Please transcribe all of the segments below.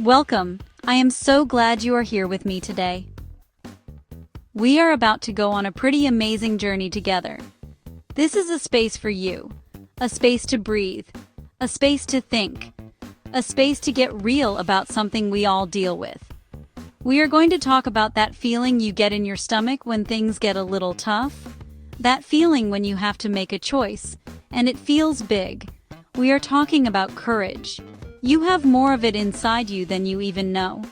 Welcome. I am so glad you are here with me today. We are about to go on a pretty amazing journey together. This is a space for you, a space to breathe, a space to think, a space to get real about something we all deal with. We are going to talk about that feeling you get in your stomach when things get a little tough, that feeling when you have to make a choice, and it feels big. We are talking about courage. You have more of it inside you than you even know.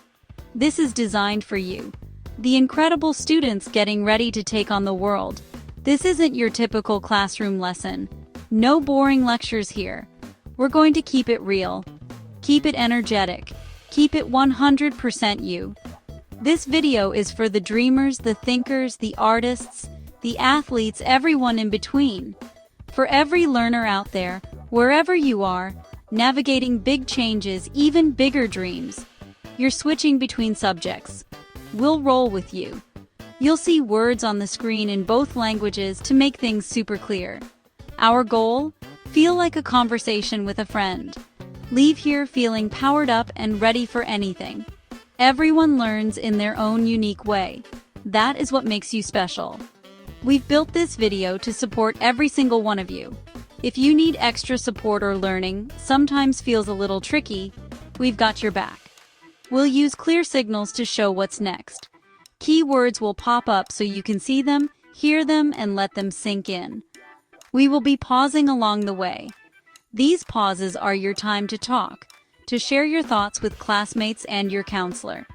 This is designed for you, the incredible students getting ready to take on the world. This isn't your typical classroom lesson. No boring lectures here. We're going to keep it real. Keep it energetic. Keep it 100% you. This video is for the dreamers, the thinkers, the artists, the athletes, everyone in between. For every learner out there, wherever you are, navigating big changes, even bigger dreams. You're switching between subjects. We'll roll with you. You'll see words on the screen in both languages to make things super clear. Our goal? Feel like a conversation with a friend. Leave here feeling powered up and ready for anything. Everyone learns in their own unique way. That is what makes you special. We've built this video to support every single one of you. If you need extra support or learning sometimes feels a little tricky, we've got your back. We'll use clear signals to show what's next. Keywords will pop up so you can see them, hear them, and let them sink in. We will be pausing along the way. These pauses are your time to talk, to share your thoughts with classmates and your counselor.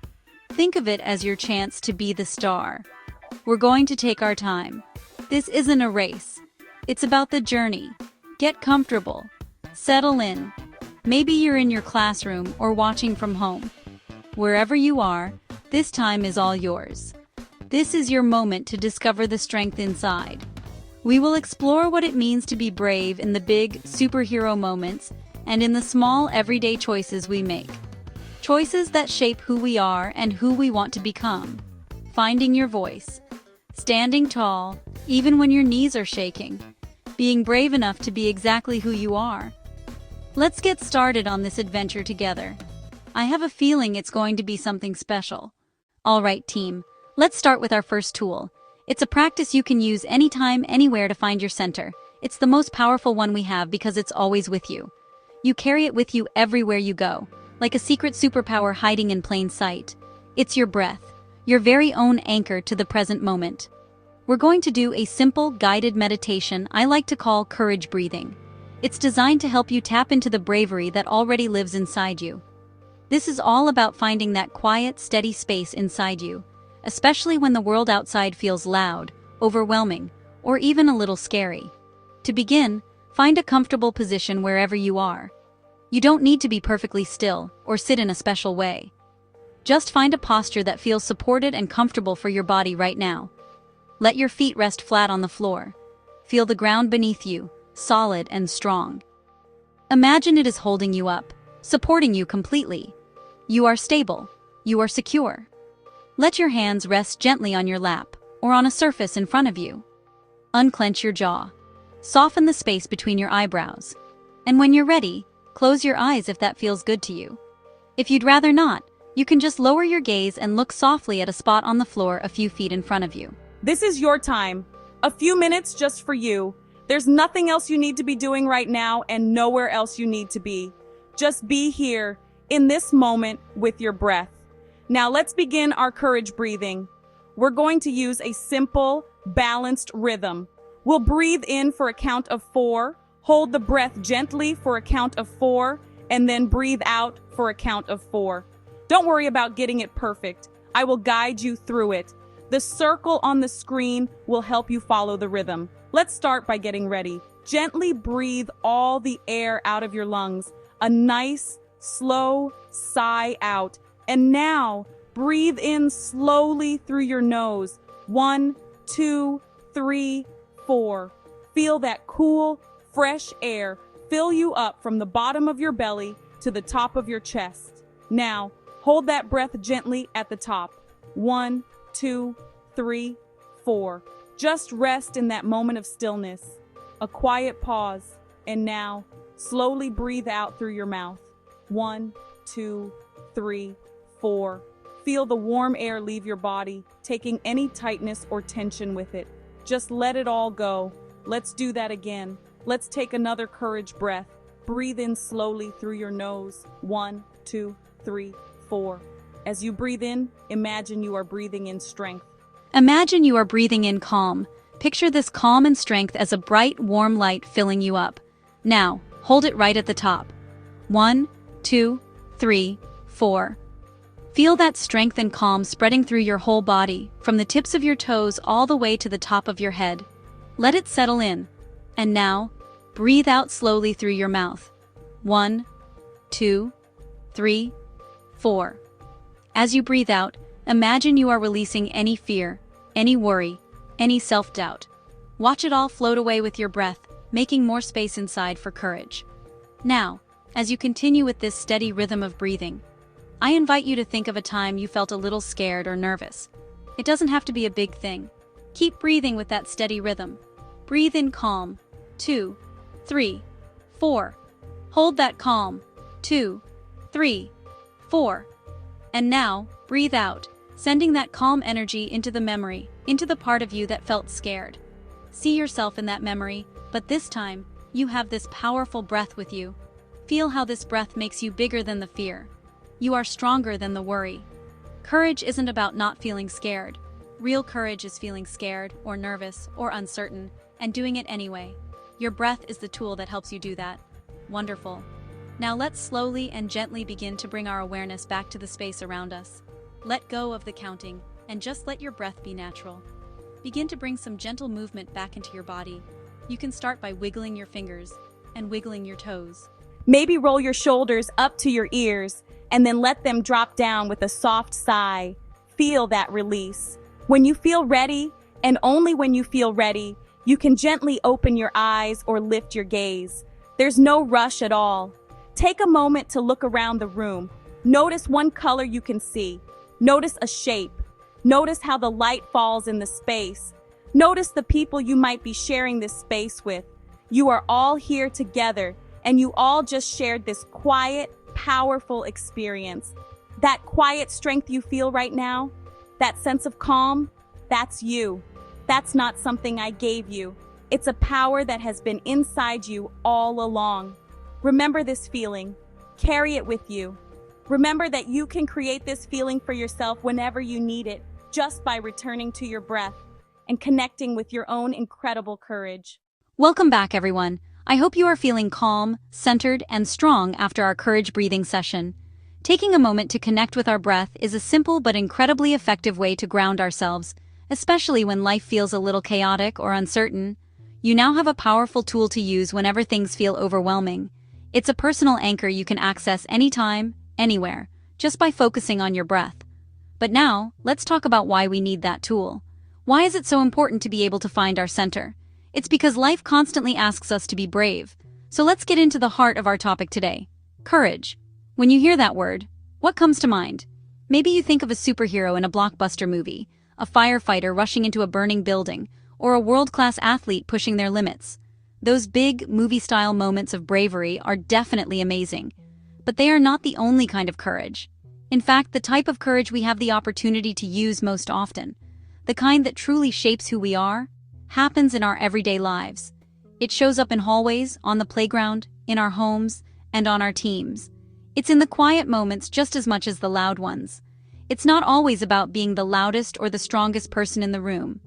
Think of it as your chance to be the star. We're going to take our time. This isn't a race. It's about the journey. Get comfortable. Settle in. Maybe you're in your classroom or watching from home. Wherever you are, this time is all yours. This is your moment to discover the strength inside. We will explore what it means to be brave in the big, superhero moments and in the small, everyday choices we make. Choices that shape who we are and who we want to become. Finding your voice. Standing tall, even when your knees are shaking. Being brave enough to be exactly who you are. Let's get started on this adventure together. I have a feeling it's going to be something special. All right, team, let's start with our first tool. It's a practice you can use anytime, anywhere to find your center. It's the most powerful one we have because it's always with you. You carry it with you everywhere you go, like a secret superpower hiding in plain sight. It's your breath, your very own anchor to the present moment. We're going to do a simple, guided meditation I like to call courage breathing. It's designed to help you tap into the bravery that already lives inside you. This is all about finding that quiet, steady space inside you, especially when the world outside feels loud, overwhelming, or even a little scary. To begin, find a comfortable position wherever you are. You don't need to be perfectly still or sit in a special way. Just find a posture that feels supported and comfortable for your body right now. Let your feet rest flat on the floor. Feel the ground beneath you, solid and strong. Imagine it is holding you up, supporting you completely. You are stable. You are secure. Let your hands rest gently on your lap or on a surface in front of you. Unclench your jaw. Soften the space between your eyebrows. And when you're ready, close your eyes if that feels good to you. If you'd rather not, you can just lower your gaze and look softly at a spot on the floor a few feet in front of you. This is your time. A few minutes just for you. There's nothing else you need to be doing right now and nowhere else you need to be. Just be here, in this moment, with your breath. Now let's begin our courage breathing. We're going to use a simple, balanced rhythm. We'll breathe in for a count of 4, hold the breath gently for a count of 4, and then breathe out for a count of 4. Don't worry about getting it perfect. I will guide you through it. The circle on the screen will help you follow the rhythm. Let's start by getting ready. Gently breathe all the air out of your lungs. A nice, slow sigh out. And now, breathe in slowly through your nose. 1, 2, 3, 4. Feel that cool, fresh air fill you up from the bottom of your belly to the top of your chest. Now, hold that breath gently at the top. 1, 2, 3, 4. Just rest in that moment of stillness. A quiet pause. And now, slowly breathe out through your mouth. 1, 2, 3, 4. Feel the warm air leave your body, taking any tightness or tension with it. Just let it all go. Let's do that again. Let's take another courage breath. Breathe in slowly through your nose. 1, 2, 3, 4. As you breathe in, imagine you are breathing in strength. Imagine you are breathing in calm. Picture this calm and strength as a bright, warm light filling you up. Now, hold it right at the top. 1, 2, 3, 4. Feel that strength and calm spreading through your whole body, from the tips of your toes all the way to the top of your head. Let it settle in. And now, breathe out slowly through your mouth. 1, 2, 3, 4. As you breathe out, imagine you are releasing any fear, any worry, any self-doubt. Watch it all float away with your breath, making more space inside for courage. Now, as you continue with this steady rhythm of breathing, I invite you to think of a time you felt a little scared or nervous. It doesn't have to be a big thing. Keep breathing with that steady rhythm. Breathe in calm. 2, 3, 4. Hold that calm. 2, 3, 4. And now, breathe out, sending that calm energy into the memory, into the part of you that felt scared. See yourself in that memory, but this time, you have this powerful breath with you. Feel how this breath makes you bigger than the fear. You are stronger than the worry. Courage isn't about not feeling scared. Real courage is feeling scared, or nervous, or uncertain, and doing it anyway. Your breath is the tool that helps you do that. Wonderful. Now let's slowly and gently begin to bring our awareness back to the space around us. Let go of the counting, and just let your breath be natural. Begin to bring some gentle movement back into your body. You can start by wiggling your fingers and wiggling your toes. Maybe roll your shoulders up to your ears, and then let them drop down with a soft sigh. Feel that release. When you feel ready, and only when you feel ready, you can gently open your eyes or lift your gaze. There's no rush at all. Take a moment to look around the room. Notice one color you can see. Notice a shape. Notice how the light falls in the space. Notice the people you might be sharing this space with. You are all here together, and you all just shared this quiet, powerful experience. That quiet strength you feel right now, that sense of calm, that's you. That's not something I gave you. It's a power that has been inside you all along. Remember this feeling. Carry it with you. Remember that you can create this feeling for yourself whenever you need it, just by returning to your breath and connecting with your own incredible courage. Welcome back, everyone. I hope you are feeling calm, centered, and strong after our courage breathing session. Taking a moment to connect with our breath is a simple but incredibly effective way to ground ourselves, especially when life feels a little chaotic or uncertain. You now have a powerful tool to use whenever things feel overwhelming. It's a personal anchor you can access anytime, anywhere, just by focusing on your breath. But now, let's talk about why we need that tool. Why is it so important to be able to find our center? It's because life constantly asks us to be brave. So let's get into the heart of our topic today. Courage. When you hear that word, what comes to mind? Maybe you think of a superhero in a blockbuster movie, a firefighter rushing into a burning building, or a world-class athlete pushing their limits. Those big, movie-style moments of bravery are definitely amazing. But they are not the only kind of courage. In fact, the type of courage we have the opportunity to use most often, the kind that truly shapes who we are, happens in our everyday lives. It shows up in hallways, on the playground, in our homes, and on our teams. It's in the quiet moments just as much as the loud ones. It's not always about being the loudest or the strongest person in the room.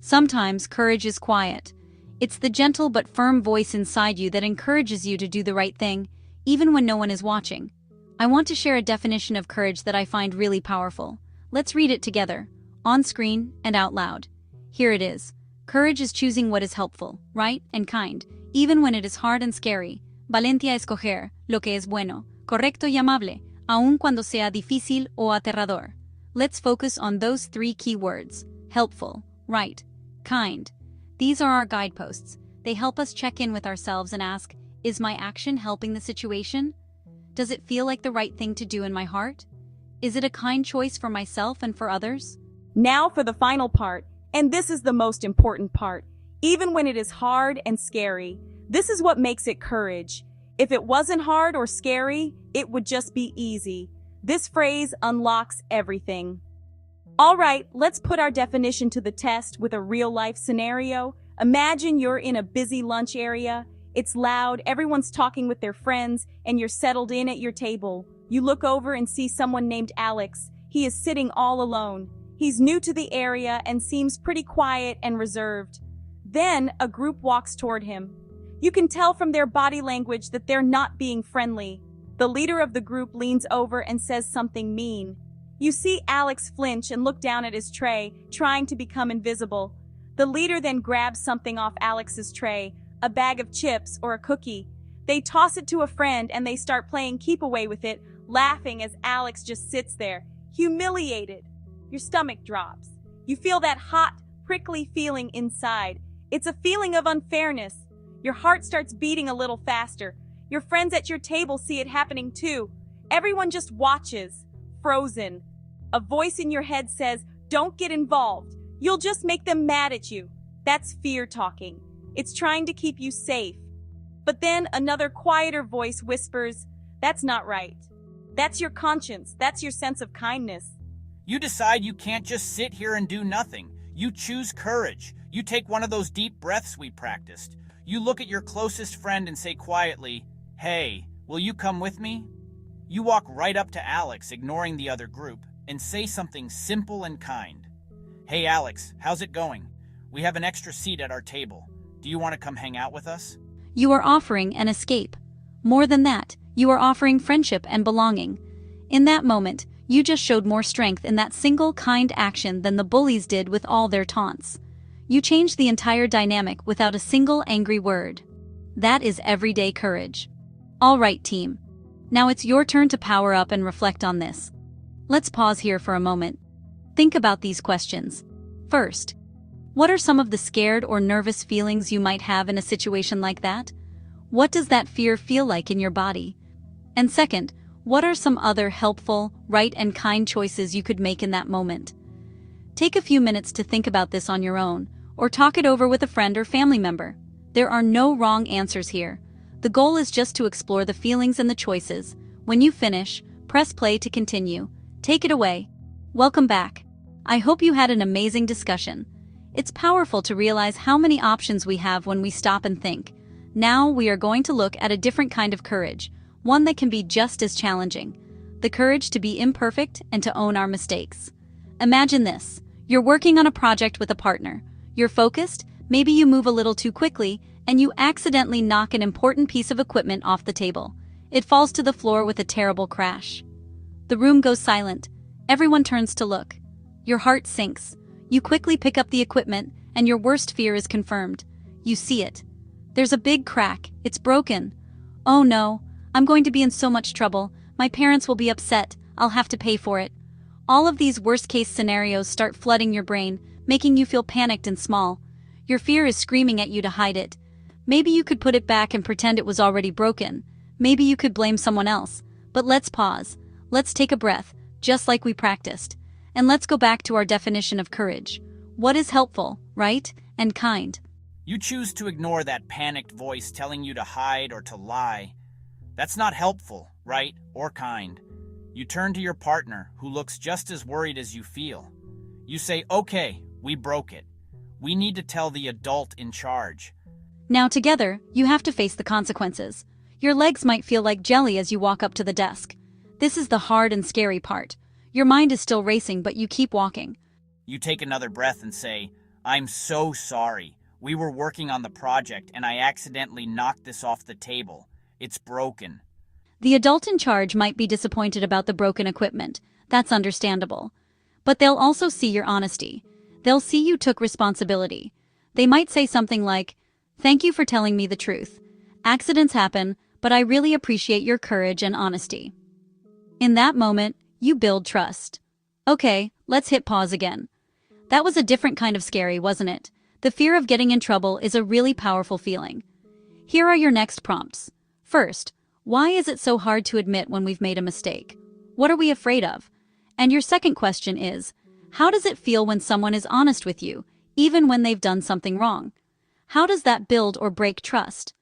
Sometimes courage is quiet. It's the gentle but firm voice inside you that encourages you to do the right thing, even when no one is watching. I want to share a definition of courage that I find really powerful. Let's read it together, on screen and out loud. Here it is. Courage is choosing what is helpful, right, and kind, even when it is hard and scary. Valentía escoger lo que es bueno, correcto y amable, aun cuando sea difícil o aterrador. Let's focus on those three key words: helpful, right, kind. These are our guideposts. They help us check in with ourselves and ask, is my action helping the situation? Does it feel like the right thing to do in my heart? Is it a kind choice for myself and for others? Now for the final part, and this is the most important part. Even when it is hard and scary, this is what makes it courage. If it wasn't hard or scary, it would just be easy. This phrase unlocks everything. All right, let's put our definition to the test with a real-life scenario. Imagine you're in a busy lunch area. It's loud, everyone's talking with their friends, and you're settled in at your table. You look over and see someone named Alex. He is sitting all alone. He's new to the area and seems pretty quiet and reserved. Then a group walks toward him. You can tell from their body language that they're not being friendly. The leader of the group leans over and says something mean. You see Alex flinch and look down at his tray, trying to become invisible. The leader then grabs something off Alex's tray, a bag of chips or a cookie. They toss it to a friend and they start playing keep away with it, laughing as Alex just sits there, humiliated. Your stomach drops. You feel that hot, prickly feeling inside. It's a feeling of unfairness. Your heart starts beating a little faster. Your friends at your table see it happening too. Everyone just watches, frozen. A voice in your head says, "Don't get involved. You'll just make them mad at you." That's fear talking. It's trying to keep you safe. But then another quieter voice whispers, "That's not right. That's your conscience. That's your sense of kindness." You decide you can't just sit here and do nothing. You choose courage. You take one of those deep breaths we practiced. You look at your closest friend and say quietly, "Hey, will you come with me?" You walk right up to Alex, ignoring the other group, and say something simple and kind. "Hey Alex, how's it going? We have an extra seat at our table. Do you want to come hang out with us?" You are offering an escape. More than that, you are offering friendship and belonging. In that moment, you just showed more strength in that single kind action than the bullies did with all their taunts. You changed the entire dynamic without a single angry word. That is everyday courage. All right, team. Now it's your turn to power up and reflect on this. Let's pause here for a moment. Think about these questions. First, what are some of the scared or nervous feelings you might have in a situation like that? What does that fear feel like in your body? And second, what are some other helpful, right and kind choices you could make in that moment? Take a few minutes to think about this on your own, or talk it over with a friend or family member. There are no wrong answers here. The goal is just to explore the feelings and the choices. When you finish, press play to continue. Take it away. Welcome back. I hope you had an amazing discussion. It's powerful to realize how many options we have when we stop and think. Now we are going to look at a different kind of courage, one that can be just as challenging. The courage to be imperfect and to own our mistakes. Imagine this. You're working on a project with a partner. You're focused, maybe you move a little too quickly, and you accidentally knock an important piece of equipment off the table. It falls to the floor with a terrible crash. The room goes silent. Everyone turns to look. Your heart sinks. You quickly pick up the equipment, and your worst fear is confirmed. You see it. There's a big crack. It's broken. Oh no, I'm going to be in so much trouble. My parents will be upset. I'll have to pay for it. All of these worst-case scenarios start flooding your brain, making you feel panicked and small. Your fear is screaming at you to hide it. Maybe you could put it back and pretend it was already broken. Maybe you could blame someone else. But let's pause. Let's take a breath, just like we practiced. And let's go back to our definition of courage. What is helpful, right, and kind? You choose to ignore that panicked voice telling you to hide or to lie. That's not helpful, right, or kind. You turn to your partner, who looks just as worried as you feel. You say, "Okay, we broke it. We need to tell the adult in charge." Now together, you have to face the consequences. Your legs might feel like jelly as you walk up to the desk. This is the hard and scary part. Your mind is still racing, but you keep walking. You take another breath and say, "I'm so sorry. We were working on the project and I accidentally knocked this off the table. It's broken." The adult in charge might be disappointed about the broken equipment. That's understandable. But they'll also see your honesty. They'll see you took responsibility. They might say something like, "Thank you for telling me the truth. Accidents happen, but I really appreciate your courage and honesty." In that moment, you build trust. Okay, let's hit pause again. That was a different kind of scary, wasn't it? The fear of getting in trouble is a really powerful feeling. Here are your next prompts. First, why is it so hard to admit when we've made a mistake? What are we afraid of? And your second question is, how does it feel when someone is honest with you, even when they've done something wrong? How does that build or break trust?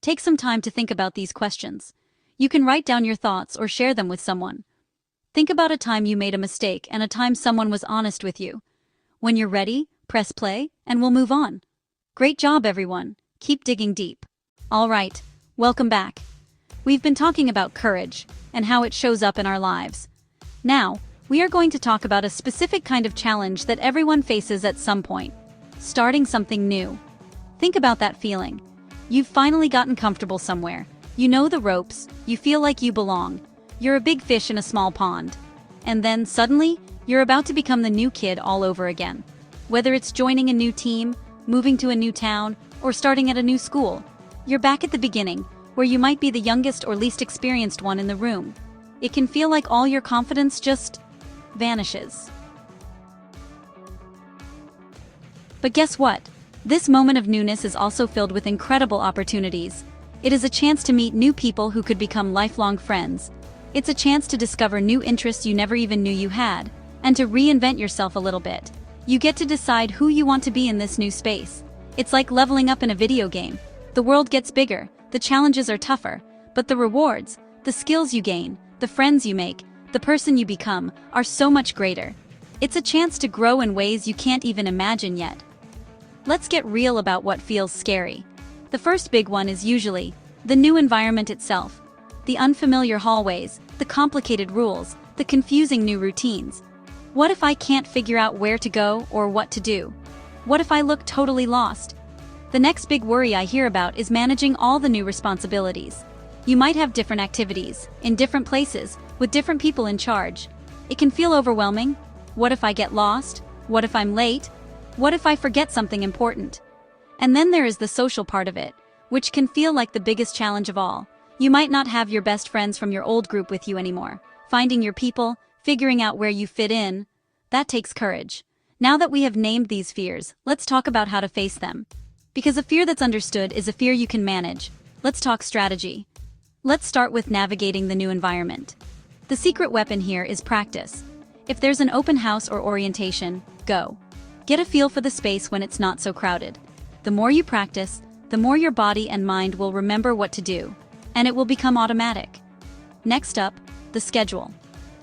Take some time to think about these questions. You can write down your thoughts or share them with someone. Think about a time you made a mistake and a time someone was honest with you. When you're ready, press play, and we'll move on. Great job, everyone. Keep digging deep. All right, welcome back. We've been talking about courage and how it shows up in our lives. Now, we are going to talk about a specific kind of challenge that everyone faces at some point: starting something new. Think about that feeling. You've finally gotten comfortable somewhere. You know the ropes, you feel like you belong. You're a big fish in a small pond. And then, suddenly, you're about to become the new kid all over again. Whether it's joining a new team, moving to a new town, or starting at a new school, you're back at the beginning, where you might be the youngest or least experienced one in the room. It can feel like all your confidence just vanishes. But guess what? This moment of newness is also filled with incredible opportunities. It is a chance to meet new people who could become lifelong friends. It's a chance to discover new interests you never even knew you had, and to reinvent yourself a little bit. You get to decide who you want to be in this new space. It's like leveling up in a video game. The world gets bigger, the challenges are tougher, but the rewards, the skills you gain, the friends you make, the person you become, are so much greater. It's a chance to grow in ways you can't even imagine yet. Let's get real about what feels scary. The first big one is usually the new environment itself. The unfamiliar hallways, the complicated rules, the confusing new routines. What if I can't figure out where to go or what to do? What if I look totally lost? The next big worry I hear about is managing all the new responsibilities. You might have different activities, in different places, with different people in charge. It can feel overwhelming. What if I get lost? What if I'm late? What if I forget something important? And then there is the social part of it, which can feel like the biggest challenge of all. You might not have your best friends from your old group with you anymore. Finding your people, figuring out where you fit in, that takes courage. Now that we have named these fears, let's talk about how to face them. Because a fear that's understood is a fear you can manage. Let's talk strategy. Let's start with navigating the new environment. The secret weapon here is practice. If there's an open house or orientation, go. Get a feel for the space when it's not so crowded. The more you practice, the more your body and mind will remember what to do, and it will become automatic. Next up, the schedule.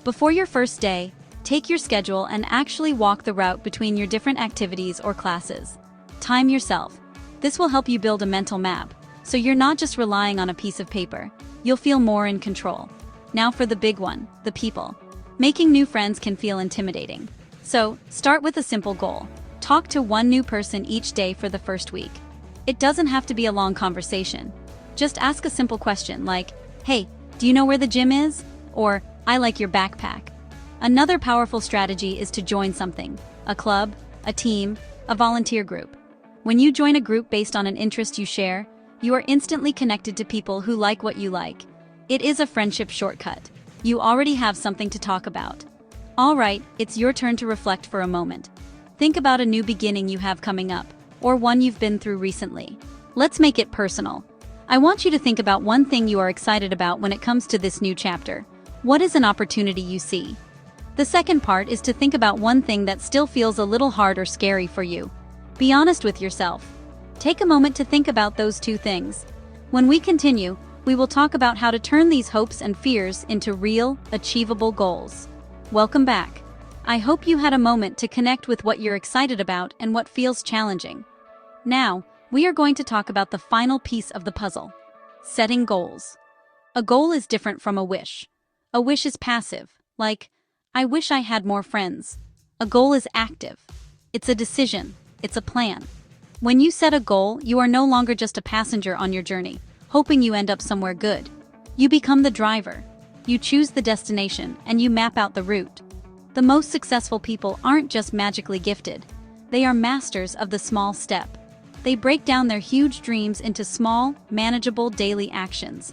Before your first day, take your schedule and actually walk the route between your different activities or classes. Time yourself. This will help you build a mental map, so you're not just relying on a piece of paper. You'll feel more in control. Now for the big one, the people. Making new friends can feel intimidating. So, start with a simple goal. Talk to one new person each day for the first week. It doesn't have to be a long conversation. Just ask a simple question like, "Hey, do you know where the gym is?" Or, "I like your backpack." Another powerful strategy is to join something: a club, a team, a volunteer group. When you join a group based on an interest you share, you are instantly connected to people who like what you like. It is a friendship shortcut. You already have something to talk about. All right, it's your turn to reflect for a moment. Think about a new beginning you have coming up, or one you've been through recently. Let's make it personal. I want you to think about one thing you are excited about when it comes to this new chapter. What is an opportunity you see? The second part is to think about one thing that still feels a little hard or scary for you. Be honest with yourself. Take a moment to think about those two things. When we continue, we will talk about how to turn these hopes and fears into real, achievable goals. Welcome back. I hope you had a moment to connect with what you're excited about and what feels challenging. Now, we are going to talk about the final piece of the puzzle: setting goals. A goal is different from a wish. A wish is passive, like, "I wish I had more friends." A goal is active. It's a decision. It's a plan. When you set a goal, you are no longer just a passenger on your journey, hoping you end up somewhere good. You become the driver. You choose the destination, and you map out the route. The most successful people aren't just magically gifted. They are masters of the small step. They break down their huge dreams into small, manageable daily actions.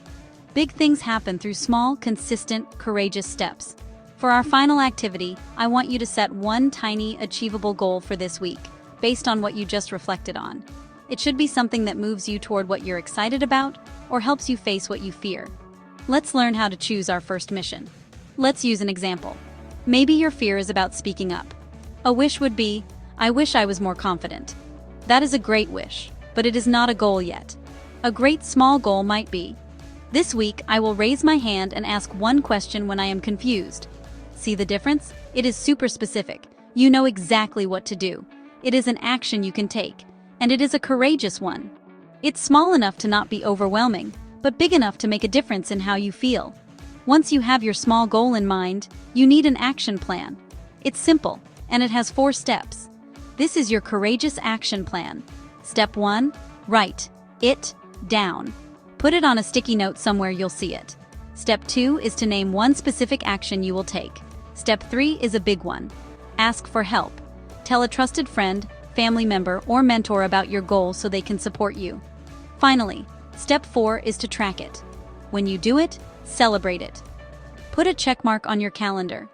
Big things happen through small, consistent, courageous steps. For our final activity, I want you to set one tiny, achievable goal for this week, based on what you just reflected on. It should be something that moves you toward what you're excited about, or helps you face what you fear. Let's learn how to choose our first mission. Let's use an example. Maybe your fear is about speaking up. A wish would be, "I wish I was more confident." That is a great wish, but it is not a goal yet. A great small goal might be, "This week I will raise my hand and ask one question when I am confused." See the difference? It is super specific. You know exactly what to do. It is an action you can take, and it is a courageous one. It's small enough to not be overwhelming, but big enough to make a difference in how you feel. Once you have your small goal in mind, you need an action plan. It's simple, and it has 4 steps. This is your courageous action plan. Step 1, write it down. Put it on a sticky note somewhere you'll see it. Step 2 is to name one specific action you will take. Step 3 is a big one. Ask for help. Tell a trusted friend, family member, or mentor about your goal so they can support you. Finally, step 4 is to track it. When you do it, celebrate it. Put a check mark on your calendar.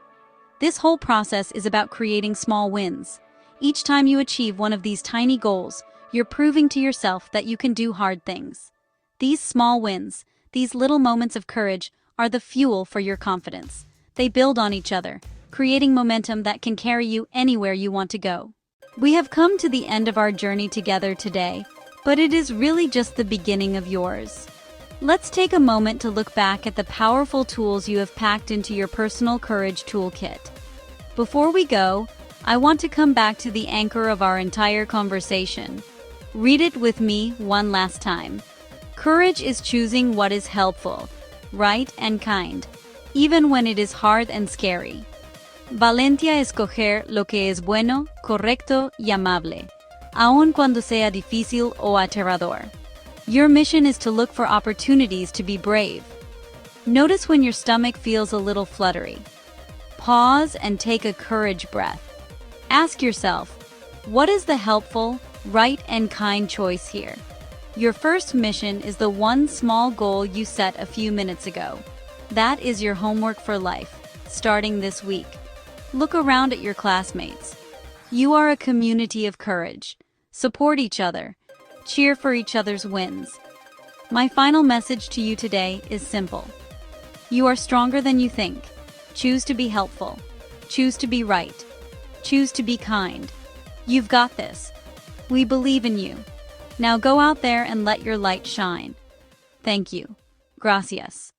This whole process is about creating small wins. Each time you achieve one of these tiny goals, you're proving to yourself that you can do hard things. These small wins, these little moments of courage, are the fuel for your confidence. They build on each other, creating momentum that can carry you anywhere you want to go. We have come to the end of our journey together today, but it is really just the beginning of yours. Let's take a moment to look back at the powerful tools you have packed into your personal courage toolkit. Before we go, I want to come back to the anchor of our entire conversation. Read it with me one last time. Courage is choosing what is helpful, right, and kind, even when it is hard and scary. Valentía escoger lo que es bueno, correcto y amable, aun cuando sea difícil o aterrador. Your mission is to look for opportunities to be brave. Notice when your stomach feels a little fluttery. Pause and take a courage breath. Ask yourself, what is the helpful, right, and kind choice here? Your first mission is the one small goal you set a few minutes ago. That is your homework for life, starting this week. Look around at your classmates. You are a community of courage. Support each other. Cheer for each other's wins. My final message to you today is simple. You are stronger than you think. Choose to be helpful. Choose to be right. Choose to be kind. You've got this. We believe in you. Now go out there and let your light shine. Thank you. Gracias.